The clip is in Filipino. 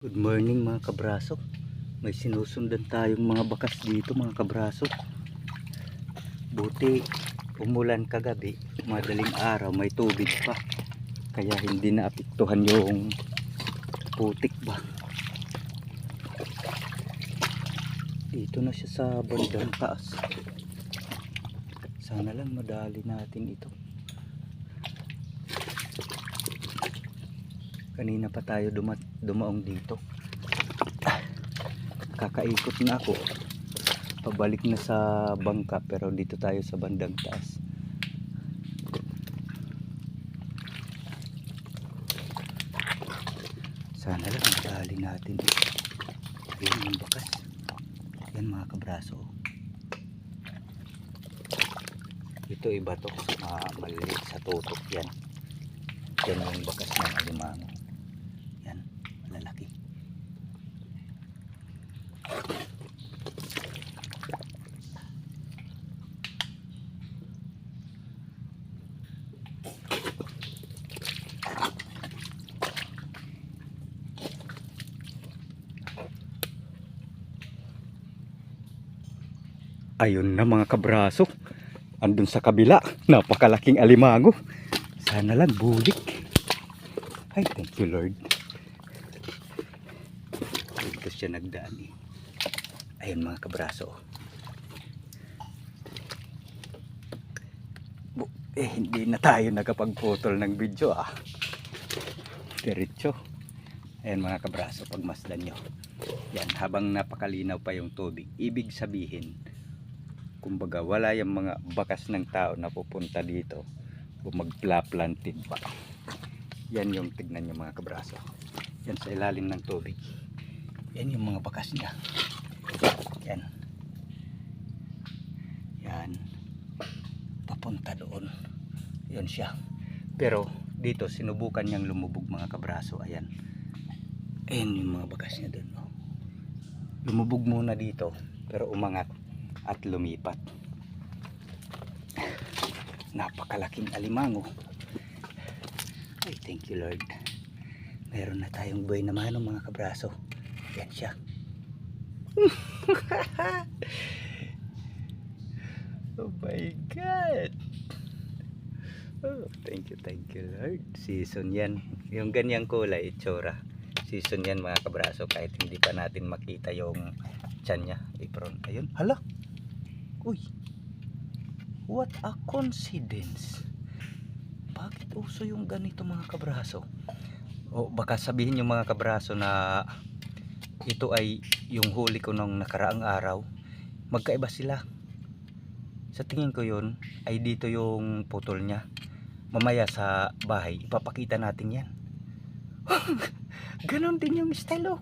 Good morning mga kabraso. May sinusundan tayong mga bakas dito mga kabraso. Buti umulan kagabi, madaling araw, may tubig pa. Kaya hindi naapektuhan yung putik ba. Dito na siya sa bandang taas. Sana lang madali natin ito. Kanina pa tayo dumaong dito. Kakaikot na ako. Pabalik na sa bangka pero dito tayo sa bandang taas. Sana lang madali natin. Yan yung bakas. Yan mga kabraso. Ito iba to. Maliliit sa tutok yan. Yan yung bakas ng alimango. Yan, malalaki. Ayun na mga kabraso. Andun sa kabila, napakalaking alimango. Sana lang bulik. Ay, thank you Lord. Dito siya nagdaan eh. Ayun mga kabraso. Hindi na tayo nakapagputol ng video ah. Diretso. Ayun mga kabraso, pagmasdan nyo. Yan, habang napakalinaw pa yung tubig. Ibig sabihin, kumbaga wala yung mga bakas ng tao na pupunta dito o magpla-planted pa. Yan yung tignan nyo mga kabraso. Yan sa ilalim ng tubig. Yan yung mga bakas niya. Yan. Yan. Papunta doon. Yan siya. Pero dito sinubukan niyang lumubog mga kabraso. Ayan. Ayan yung mga bakas niya doon. Lumubog muna dito pero umangat at lumipat. Napakalaking alimango. Ay, thank you Lord. Meron na tayong buhay naman ng mga kabraso. Yan siya. Oh my God. Oh, thank you Lord. Season yan. Yung ganyang kulay, itsura. Season yan mga kabraso. Kahit hindi pa natin makita yung tiyan niya. Apron. Ayun. Hala. Uy. What a coincidence. Bakit uso yung ganito mga kabraso? O baka sabihin yung mga kabraso na ito ay yung huli ko nung nakaraang araw. Magkaiba sila. Sa tingin ko yun ay dito yung putol niya. Mamaya sa bahay ipapakita natin yan. Ganon din yung style oh.